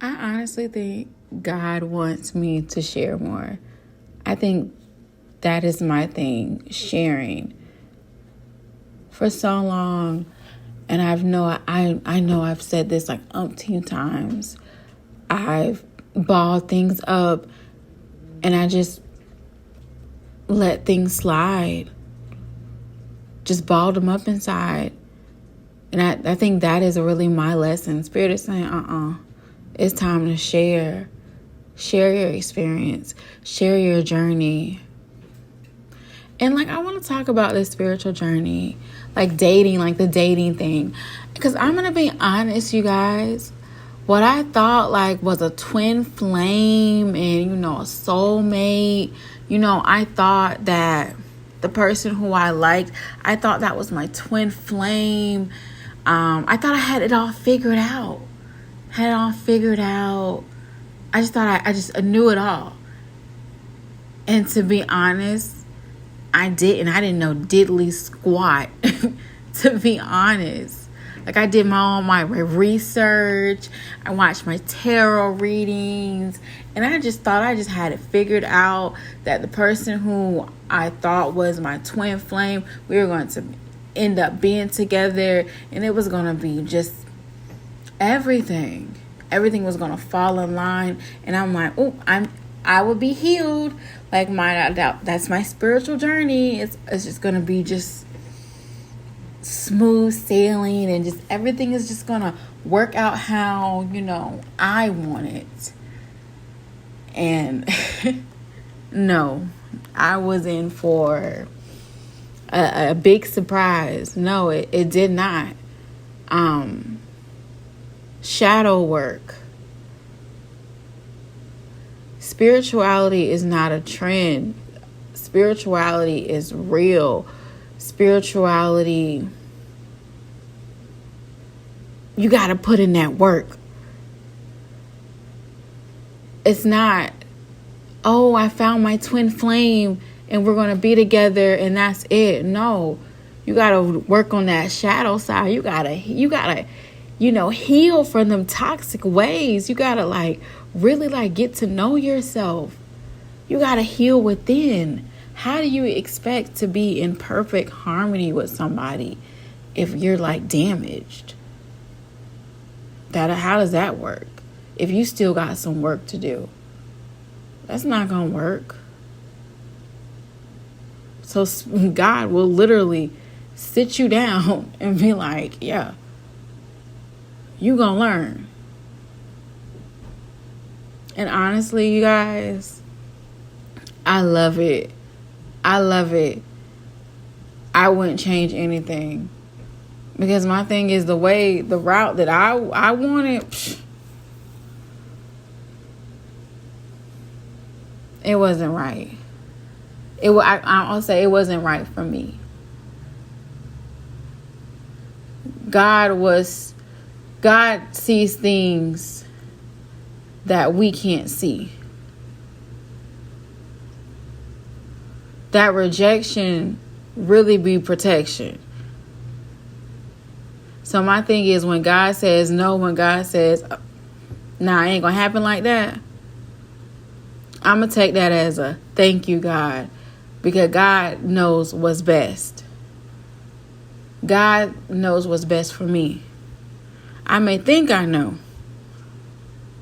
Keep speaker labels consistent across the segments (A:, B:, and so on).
A: I honestly think God wants me to share more. I think that is my thing, sharing. For so long, and I know I've said this like umpteen times. I've balled things up and I just let things slide. Just balled them up inside. And I think that is really my lesson. Spirit is saying, it's time to share. Share your experience. Share your journey. And I want to talk about this spiritual journey. Dating, the dating thing. Because I'm going to be honest, you guys. What I thought was a twin flame and, a soulmate. I thought that the person who I liked, I thought that was my twin flame. I thought I had it all figured out. I just thought I knew it all. And to be honest, I didn't know diddly squat, to be honest. I did my research. I watched my tarot readings. And I just thought I just had it figured out that the person who I thought was my twin flame, we were going to end up being together. And it was going to be just everything. Everything was going to fall in line. And I'm like, I will be healed. That's my spiritual journey. It's just going to be just smooth sailing, and just everything is just going to work out how, I want it. And no, I was in for a big surprise. No, it did not. Shadow work. Spirituality is not a trend. Spirituality is real. Spirituality, you got to put in that work. It's not, I found my twin flame and we're going to be together and that's it. No, you got to work on that shadow side. You got to, heal from them toxic ways. You got to really get to know yourself. You got to heal within. How do you expect to be in perfect harmony with somebody if you're damaged? How does that work? If you still got some work to do, that's not going to work. So God will literally sit you down and be like, yeah, you going to learn. And honestly, you guys, I love it. I wouldn't change anything. Because my thing is the route that I wanted, it wasn't right. I'll say it wasn't right for me. God sees things that we can't see. That rejection really be protection. So my thing is, when God says no, when God says, nah, it ain't gonna happen like that, I'm gonna take that as a thank you, God, because God knows what's best. God knows what's best for me. I may think I know,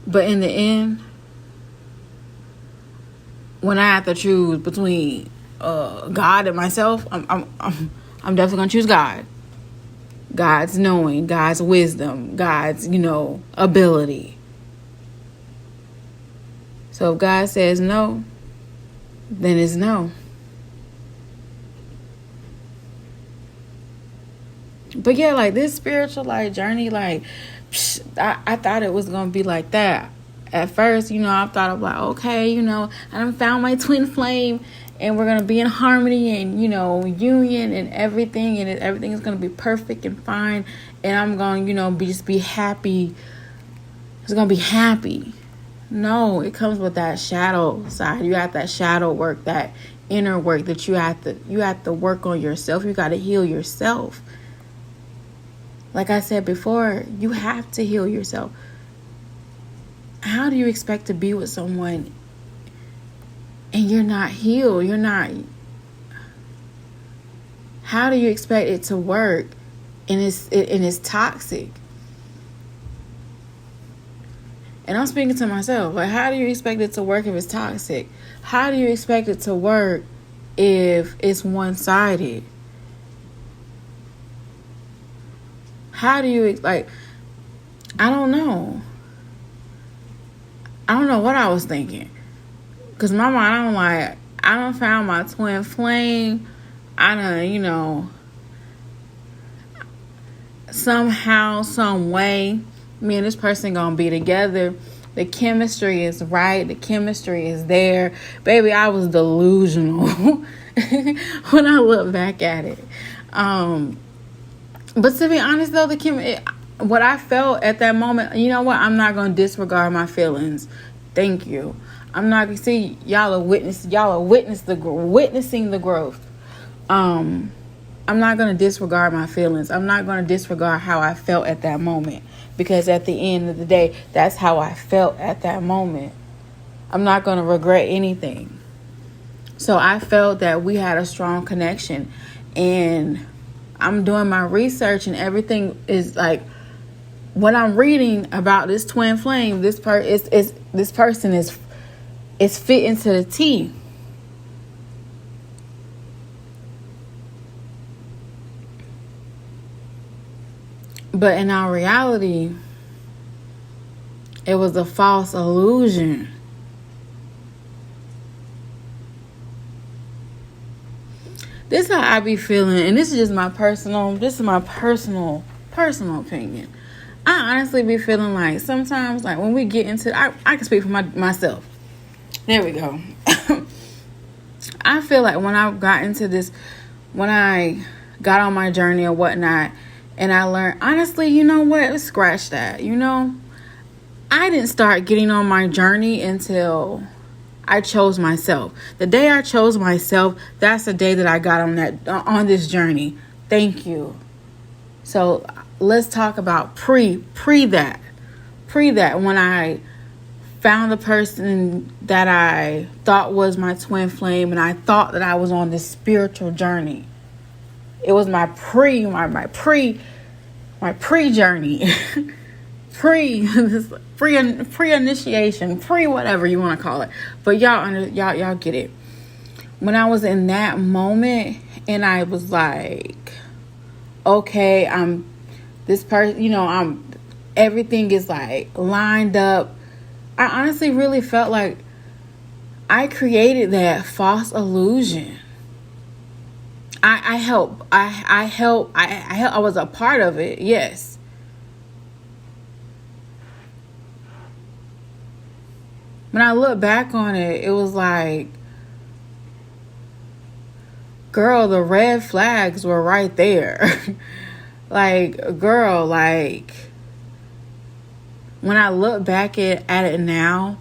A: but in the end, when I have to choose between God and myself, I'm definitely gonna choose God. God's knowing, God's wisdom, God's ability. So if God says no, then it's no. But yeah, this spiritual journey, I thought it was gonna be like that. At first, I thought of okay, I done found my twin flame and we're going to be in harmony and, union and everything. And everything is going to be perfect and fine. And I'm going, be happy. It's going to be happy. No, it comes with that shadow side. You have that shadow work, that inner work that you have to work on yourself. You got to heal yourself. Like I said before, you have to heal yourself. how do you expect to be with someone and you're not healed? How do you expect it to work and it's toxic? And I'm speaking to myself. Like, how do you expect it to work if it's toxic? How do you expect it to work if it's one-sided? How do you, like, I don't know. I don't know what I was thinking. Because my mind, I done found my twin flame. I done, somehow, some way, me and this person gonna be together. The chemistry is right. The chemistry is there. Baby, I was delusional when I look back at it. But to be honest, though, what I felt at that moment, you know what? I'm not going to disregard my feelings. Thank you. I'm not going to see y'all are witnessing the growth. I'm not going to disregard my feelings. I'm not going to disregard how I felt at that moment, because at the end of the day, that's how I felt at that moment. I'm not going to regret anything. So I felt that we had a strong connection, and I'm doing my research, and everything is like, what I'm reading about this twin flame, this person is fitting to the T. But in our reality, it was a false illusion. This is how I be feeling, and this is my personal opinion. I honestly be feeling like sometimes, like when we get into, I can speak for myself. There we go. I feel like when I got into this, when I got on my journey or whatnot, and I learned, honestly, you know what? Scratch that. I didn't start getting on my journey until I chose myself. The day I chose myself, that's the day that I got on this journey. Thank you. So let's talk about pre that. When I found the person that I thought was my twin flame, and I thought that I was on this spiritual journey. It was my pre journey. Pre-initiation, whatever you want to call it. But y'all get it. When I was in that moment, and I was like, okay, I'm this person, everything is like lined up. I honestly really felt like I created that false illusion. I was a part of it, yes. When I look back on it, it was like, girl, the red flags were right there. Like, girl, like, when I look back at it now,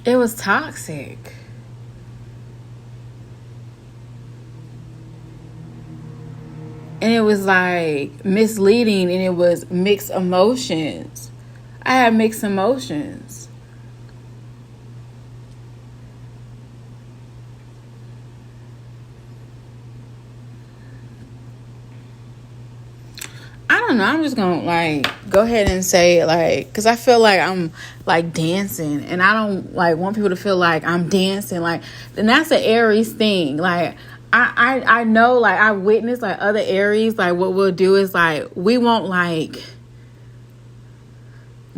A: it was toxic. And it was like misleading, and it was mixed emotions. I had mixed emotions. I don't know. I'm just going to go ahead and say because I feel like I'm dancing, and I don't want people to feel like I'm dancing. And that's an Aries thing. I know, I witnessed other Aries, what we'll do is we won't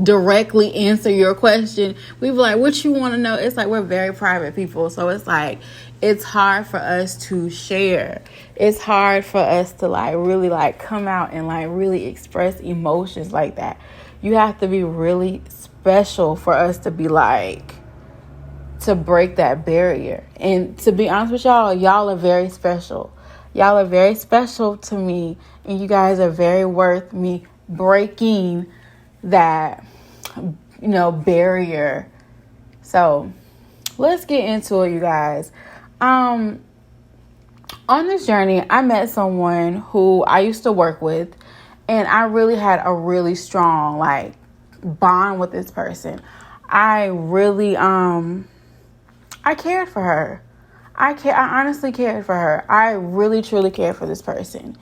A: directly answer your question. We be like, what you want to know? It's we're very private people. So it's hard for us to share. It's hard for us to really come out and really express emotions like that. You have to be really special for us to be to break that barrier. And to be honest with y'all are very special. Y'all are very special to me, and you guys are very worth me breaking that, barrier. So let's get into it, you guys. On this journey, I met someone who I used to work with, and I really had a really strong like bond with this person. I really I cared for her. I honestly cared for her. I really truly cared for this person.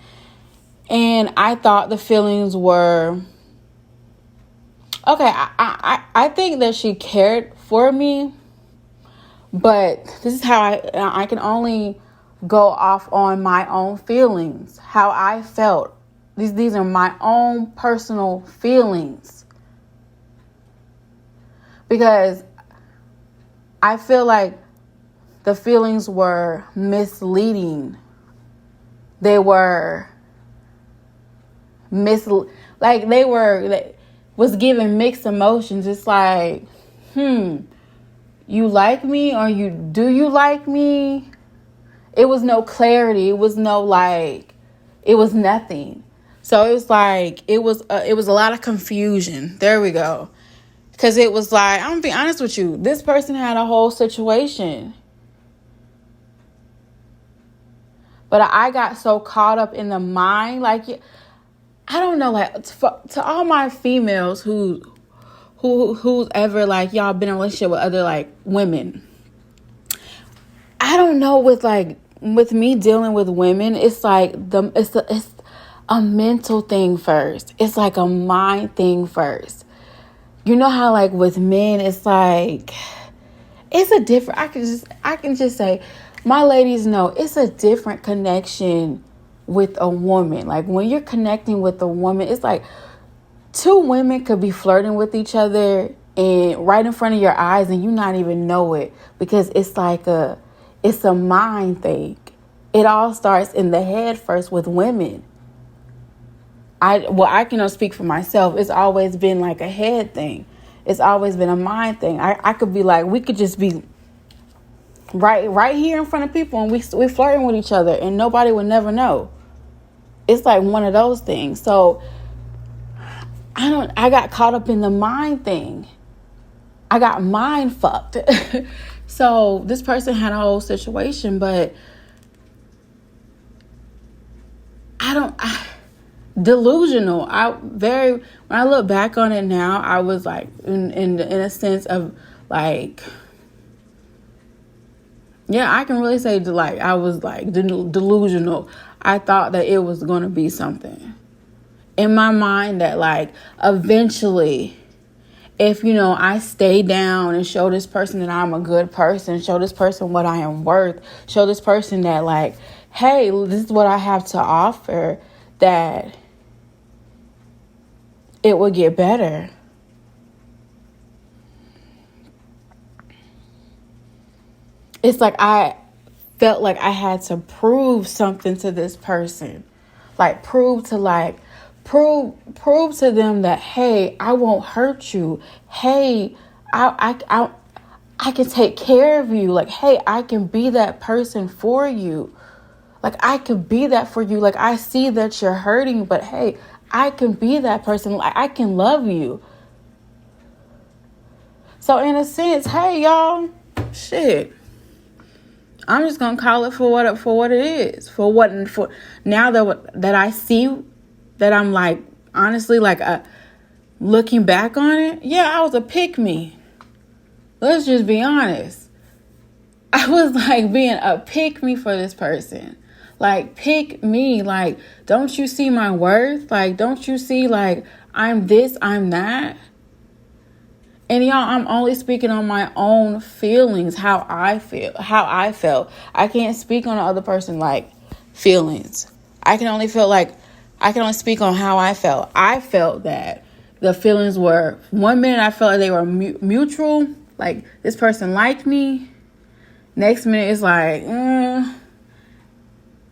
A: And I thought the feelings were okay. I think that she cared for me, but this is how I can only go off on my own feelings, how I felt. These are my own personal feelings, because I feel like the feelings were misleading. They were was giving mixed emotions. It's like, you like me, or do you like me? It was no clarity. It was no it was nothing. So it was like, it was a lot of confusion. There we go. Because it was like, I'm going to be honest with you. This person had a whole situation. But I got so caught up in the mind. Like, I don't know, like, to all my females who's ever, like, y'all been in a relationship with other, like, women. I don't know, with me dealing with women, it's like, it's a mental thing first. It's like a mind thing first. You know how, like, with men, it's like, it's a different, I can just say, my ladies know, it's a different connection with a woman. Like, when you're connecting with a woman, it's like two women could be flirting with each other and right in front of your eyes, and you not even know it, because it's like it's a mind thing. It all starts in the head first with women. I can speak for myself. It's always been like a head thing. It's always been a mind thing. I could be like, we could just be right here in front of people, and we flirting with each other, and nobody would never know. It's like one of those things. So I got caught up in the mind thing. I got mind fucked. So this person had a whole situation, but delusional. When I look back on it now, I was like in a sense of like, yeah, I can really say like I was like delusional. I thought that it was going to be something in my mind that like eventually, if I stay down and show this person that I'm a good person, show this person what I am worth, show this person that like, hey, this is what I have to offer, that it would get better. It's like I felt like I had to prove something to this person. Like prove to them that, hey, I won't hurt you. Hey, I can take care of you. Like, hey, I can be that person for you. Like, I can be that for you. Like, I see that you're hurting, but hey, I can be that person. Like, I can love you. So in a sense, hey, y'all, shit, I'm just gonna call it for what it is. For now that I see that, I'm like, honestly, like looking back on it, yeah, I was a pick me. Let's just be honest. I was like being a pick me for this person. Like, pick me. Like, don't you see my worth? Like, don't you see, like, I'm this, I'm that? And y'all, I'm only speaking on my own feelings, how I felt. I can't speak on the other person, like, feelings. I can only speak on how I felt. I felt that the feelings were, one minute I felt like they were mutual. Like, this person liked me. Next minute, it's like,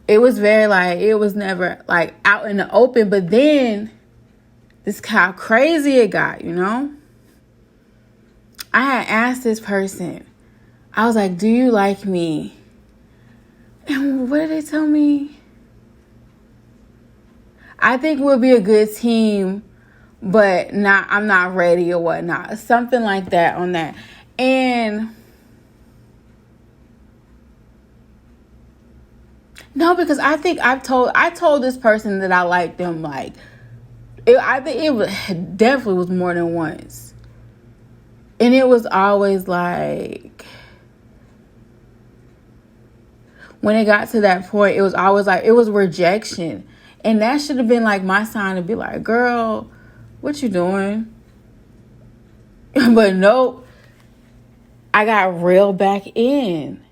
A: it was very like, it was never like out in the open. But then this how crazy it got, I had asked this person, I was like, do you like me? And what did they tell me? I think we'll be a good team, but I'm not ready or whatnot. Something like that on that. And No, because I think I told this person that I liked them, like, I think it definitely was more than once. And it was always like, when it got to that point, it was always like, it was rejection. And that should have been like my sign to be like, girl, what you doing? But nope, I got reeled back in.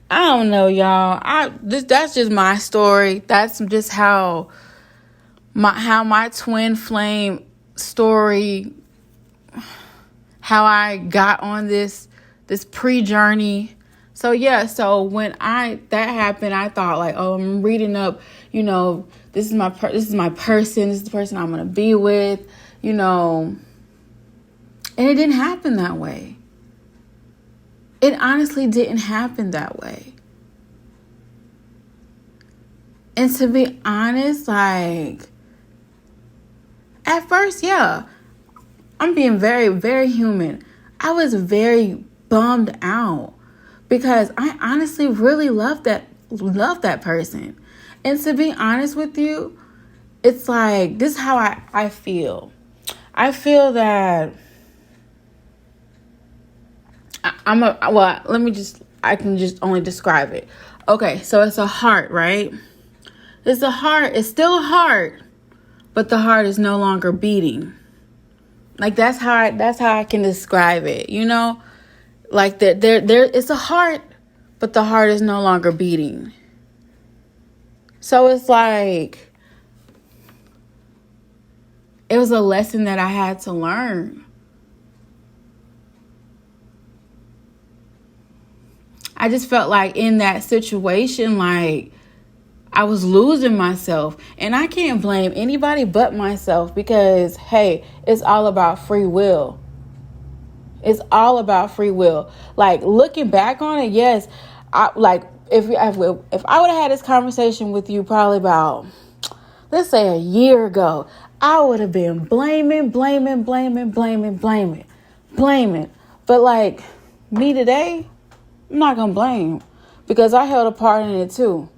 A: I don't know, y'all. That's just my story. That's just how my twin flame story, how I got on this pre-journey. So yeah, so when that happened, I thought like, oh, I'm reading up, this is my person, this is the person I'm gonna be with, and it didn't happen that way. It honestly didn't happen that way. And to be honest, like, at first, yeah, I'm being very, very human. I was very bummed out because I honestly really love that person. And to be honest with you, it's like, this is how I feel. I feel that I can just only describe it. Okay, so it's a heart, right? It's a heart. It's still a heart, but the heart is no longer beating. Like, that's how I can describe it, Like, there it's a heart, but the heart is no longer beating. So it's like, it was a lesson that I had to learn. I just felt like in that situation, like, I was losing myself. And I can't blame anybody but myself because, hey, it's all about free will. It's all about free will. Like, looking back on it, yes, if I would have had this conversation with you probably about, let's say, a year ago, I would have been blaming. But like, me today, I'm not going to blame because I held a part in it too.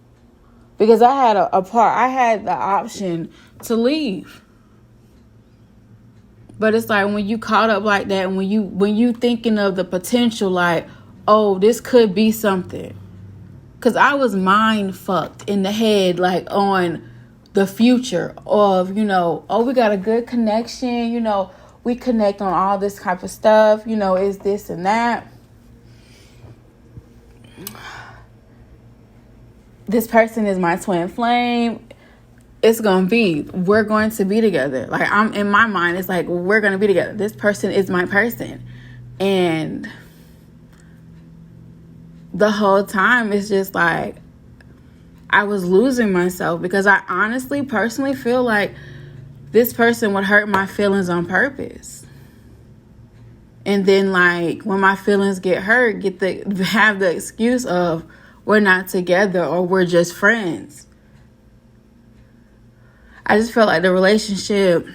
A: Because I had I had the option to leave. But it's like, when you caught up like that, and when you thinking of the potential, like, oh, this could be something. Because I was mind fucked in the head, like, on the future of, oh, we got a good connection, we connect on all this type of stuff, is this and that. This person is my twin flame. We're going to be together. Like, I'm in my mind, it's like, we're going to be together. This person is my person. And the whole time, it's just like, I was losing myself because I honestly, personally feel like this person would hurt my feelings on purpose. And then, like, when my feelings get hurt, have the excuse of, we're not together or we're just friends. I just felt like the relationship,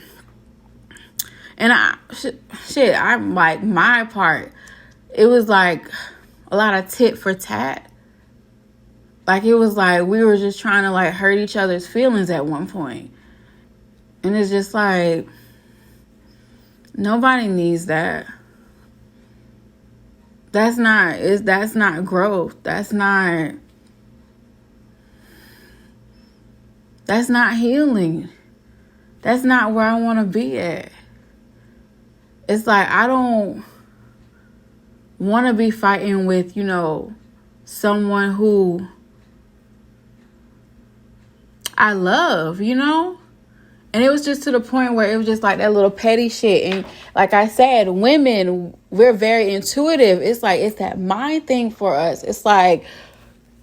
A: and I'm like, my part, it was like a lot of tit for tat. Like, it was like we were just trying to, like, hurt each other's feelings at one point. And it's just like, nobody needs that. That's not growth. That's not healing. That's not where I want to be at. It's like, I don't want to be fighting with, someone who I love, And it was just to the point where it was just like that little petty shit. And like I said, women, we're very intuitive. It's like, it's that mind thing for us. It's like,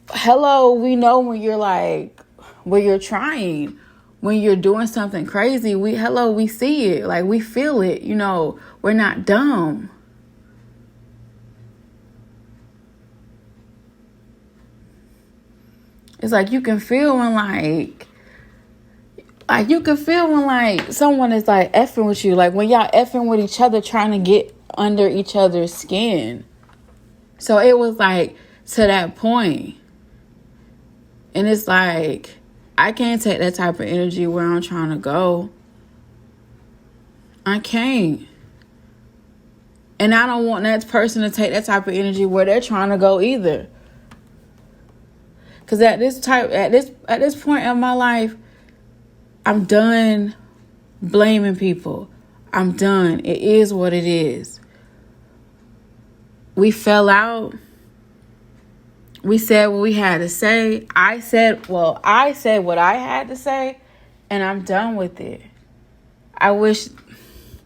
A: hello, we know when you're trying, when you're doing something crazy, we see it. Like, we feel it, we're not dumb. It's like, you can feel when someone is like effing with you, like when y'all effing with each other, trying to get under each other's skin. So it was like, to that point. And it's like, I can't take that type of energy where I'm trying to go. I can't. And I don't want that person to take that type of energy where they're trying to go either. Because at this point in my life, I'm done blaming people. I'm done. It is what it is. We fell out. We said what we had to say. I said what I had to say, and I'm done with it. I wish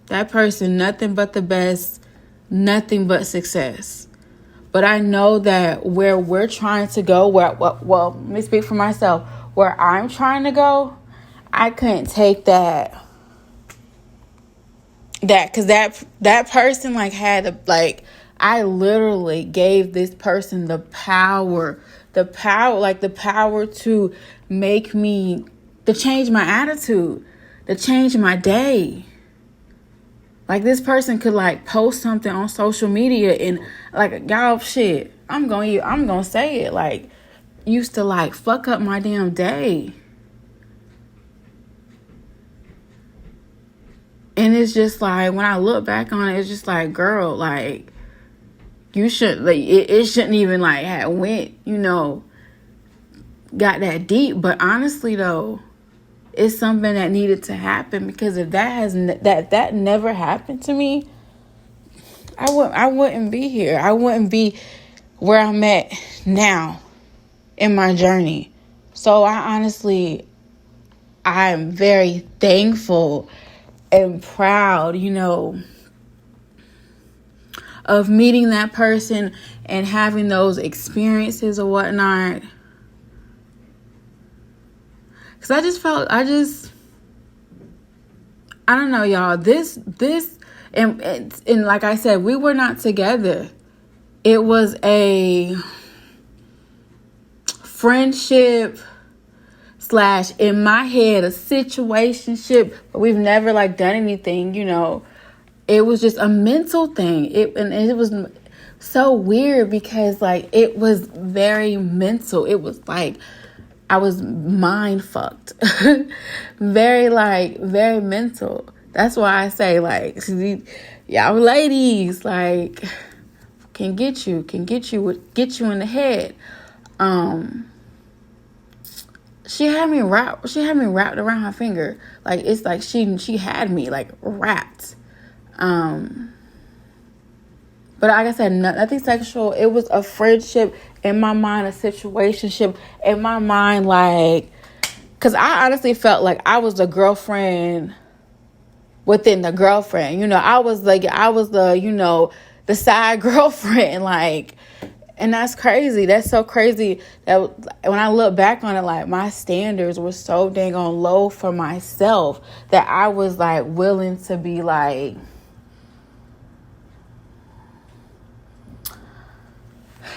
A: that person nothing but the best, nothing but success. But I know that where we're trying to go, let me speak for myself. Where I'm trying to go, I couldn't take that because that person had to, I literally gave this person the power to make me, to change my attitude, to change my day. This person could post something on social media and y'all shit, I'm gonna say it, used to fuck up my damn day. And it's just when I look back on it, it's just girl, you should it shouldn't even have went, got that deep. But honestly though, it's something that needed to happen, because if that never happened to me, I wouldn't be here. I wouldn't be where I'm at now in my journey. So I'm very thankful and proud, of meeting that person and having those experiences or whatnot. Because I don't know, y'all. This, and like I said, we were not together. It was a friendship / in my head, a situationship, but we've never done anything, It was just a mental thing. It was so weird because it was very mental. It was I was mind fucked. Very very mental. That's why I say y'all ladies can get you in the head. She had me wrapped around her finger. It's she had me wrapped. But like I said, nothing sexual. It was a friendship in my mind, a situationship in my mind, because I honestly felt like I was the girlfriend within the girlfriend. I was the, the side girlfriend, and that's crazy. That's so crazy that when I look back on it, my standards were so dang on low for myself that I was willing to be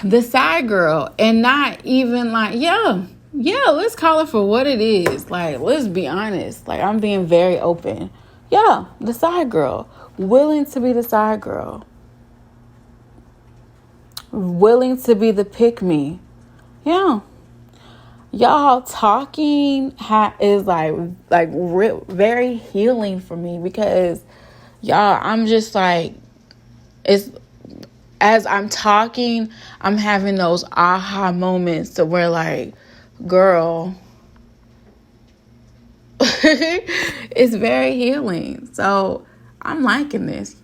A: the side girl, and not even let's call it for what it is. Let's be honest. I'm being very open. Yeah, the side girl, willing to be the side girl, willing to be the pick me. Yeah, y'all talking is very healing for me, because y'all, I'm just it's. As I'm talking, I'm having those aha moments to where girl, it's very healing. So I'm liking this,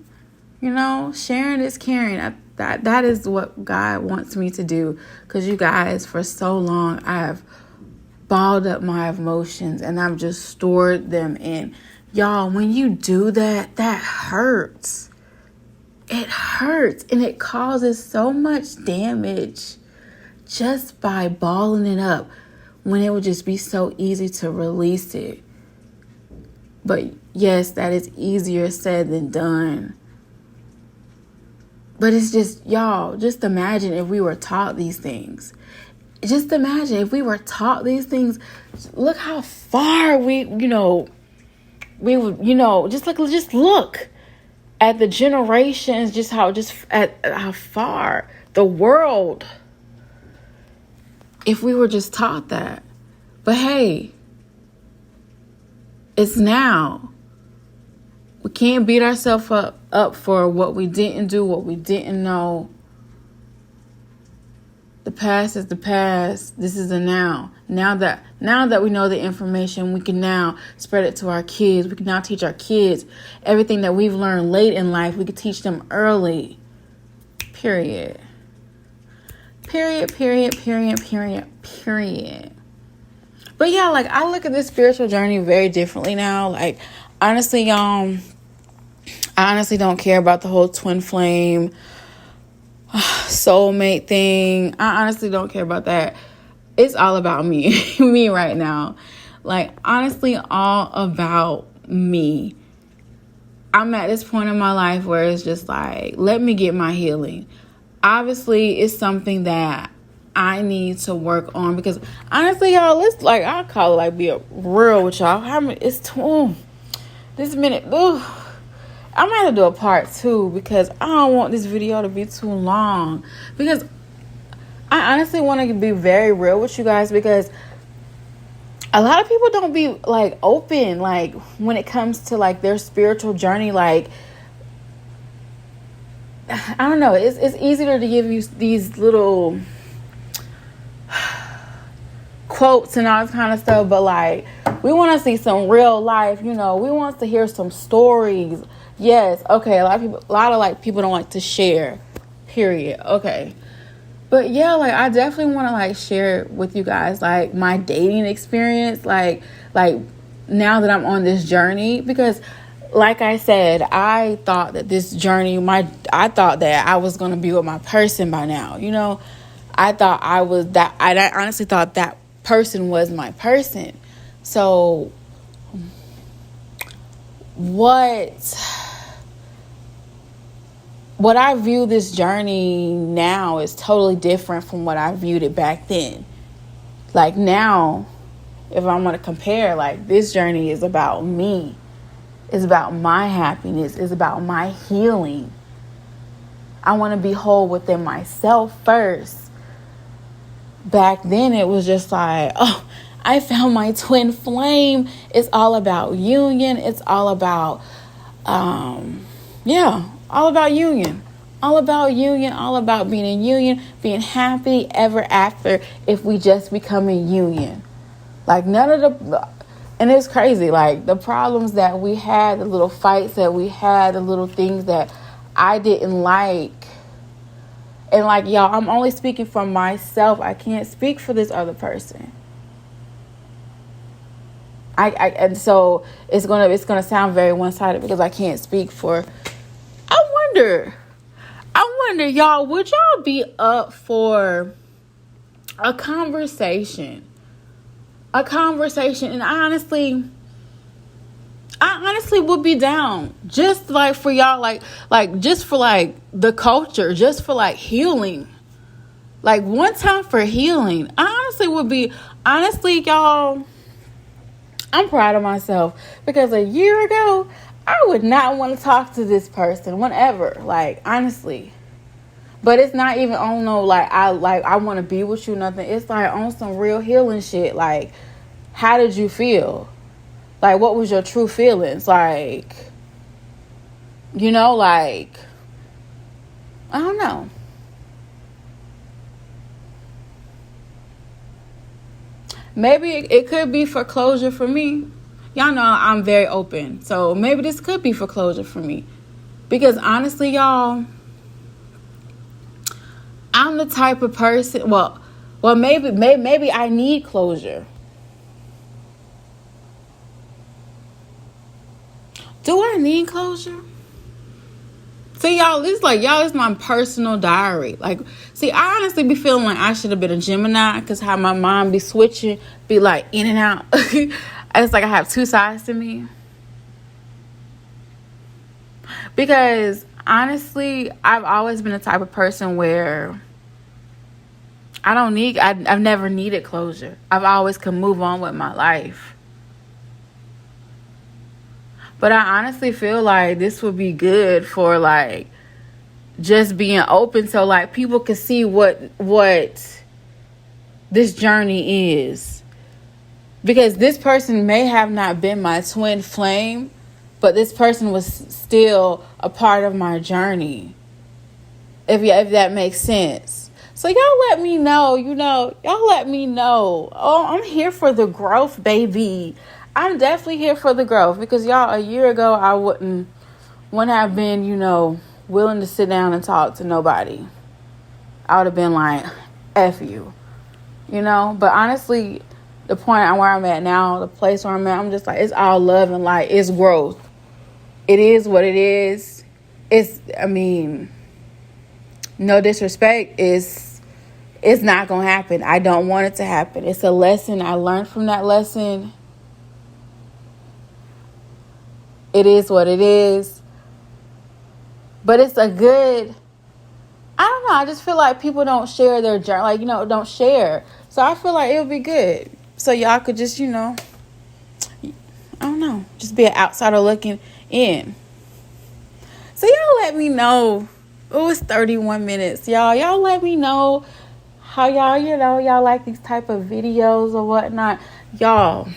A: sharing is caring. That is what God wants me to do. Because you guys, for so long, I've balled up my emotions and I've just stored them in. Y'all, when you do that, that hurts. It hurts, and it causes so much damage just by balling it up, when it would just be so easy to release it. But yes, that is easier said than done. But it's just, y'all, just imagine if we were taught these things. Just imagine if we were taught these things. Look how far we would, just look at the generations, just how far the world if we were just taught that. But hey, it's now. We can't beat ourselves up for what we didn't do, what we didn't know. The past is the past. This is the now. Now that we know the information, we can now spread it to our kids. We can now teach our kids everything that we've learned late in life. We can teach them early. Period. Period. But yeah, like, I look at this spiritual journey very differently now. Like, honestly, y'all, I honestly don't care about the whole twin flame soulmate thing. I honestly don't care about that. It's all about me. Me right now. Like, honestly, all about me. I'm at this point in my life where it's just like, let me get my healing. Obviously, it's something that I need to work on, because honestly, y'all, I'll call it, like, be real with y'all. This minute, I'm going to have to do a part 2, because I don't want this video to be too long. Because I honestly want to be very real with you guys, because a lot of people don't be, like, open, like, when it comes to, like, their spiritual journey. Like, I don't know. It's easier to give you these little quotes and all this kind of stuff, but, like, we want to see some real life. We want to hear some stories. Yes, okay. A lot of people don't like to share. Period. Okay. But yeah, like, I definitely want to, like, share with you guys, like, my dating experience, like now that I'm on this journey, because, like I said, I thought that this journey, I thought that I was going to be with my person by now. I thought I honestly thought that person was my person. So what I view this journey now is totally different from what I viewed it back then. Like, now, if I'm going to compare, like, this journey is about me. It's about my happiness. It's about my healing. I want to be whole within myself first. Back then, it was just like, oh, I found my twin flame. It's all about union. It's all about, all about union. All about union. All about being in union. Being happy ever after if we just become in union. Like, and it's crazy. Like, the problems that we had, the little fights that we had, the little things that I didn't like. And, like, y'all, I'm only speaking for myself. I can't speak for this other person. And so it's gonna sound very one-sided, because I can't speak for. I wonder, y'all, would y'all be up for a conversation? And I honestly would be down, just like for y'all, like just for, like, the culture, just for, like, healing, like, one time for healing. I honestly would be, y'all, I'm proud of myself, because a year ago I would not want to talk to this person whenever, like, honestly. But it's not even on no, I want to be with you, nothing. It's like on some real healing shit. Like, how did you feel? Like, what was your true feelings? Like, like, I don't know. Maybe it could be for closure for me. Y'all know I'm very open. So maybe this could be for closure for me. Because honestly, y'all, I'm the type of person, well, maybe I need closure. Do I need closure? See, y'all, this is my personal diary. Like, see, I honestly be feeling like I should have been a Gemini, because how my mind be switching, be like in and out. It's like I have two sides to me. Because honestly, I've always been the type of person where I've never needed closure. I've always could move on with my life. But I honestly feel like this would be good for, like, just being open, so, like, people can see what this journey is. Because this person may have not been my twin flame, but this person was still a part of my journey. If that makes sense. So y'all let me know, y'all let me know. Oh, I'm here for the growth, baby. I'm definitely here for the growth, because y'all, a year ago, I wouldn't have been, willing to sit down and talk to nobody. I would have been like, F you, but honestly, the point where I'm at now, the place where I'm at, I'm just like, it's all love and light. It's growth. It is what it is. No disrespect, it's not going to happen. I don't want it to happen. It's a lesson. I learned from that lesson. It is what it is. But it's a good, I don't know. I just feel like people don't share their journey. Don't share. So I feel like it would be good. So y'all could just, I don't know, just be an outsider looking in. So y'all let me know. Oh, it's 31 minutes. Y'all let me know how y'all like these type of videos or whatnot. Y'all,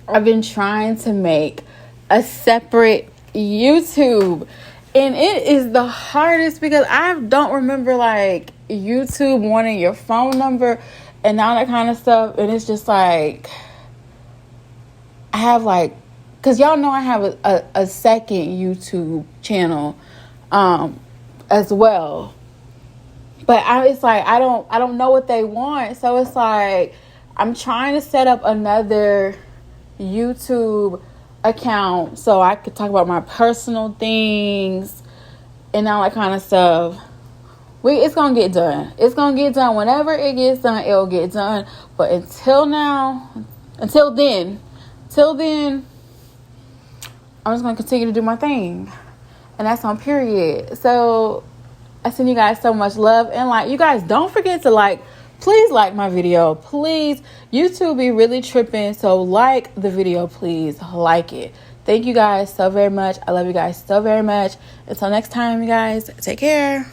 A: I've been trying to make a separate YouTube. And it is the hardest, because I don't remember YouTube wanting your phone number and all that kind of stuff. And it's just like, I have because y'all know I have a second YouTube channel as well. But it's like, I don't know what they want. So it's like, I'm trying to set up another YouTube account so I could talk about my personal things and all that kind of stuff. It's gonna get done. It's gonna get done. Whenever it gets done, it'll get done. But until then, I'm just gonna continue to do my thing, and that's on period. So I send you guys so much love and light. You guys don't forget to please like my video. Please, YouTube be really tripping. So like the video, please like it. Thank you guys so very much. I love you guys so very much. Until next time, you guys, take care.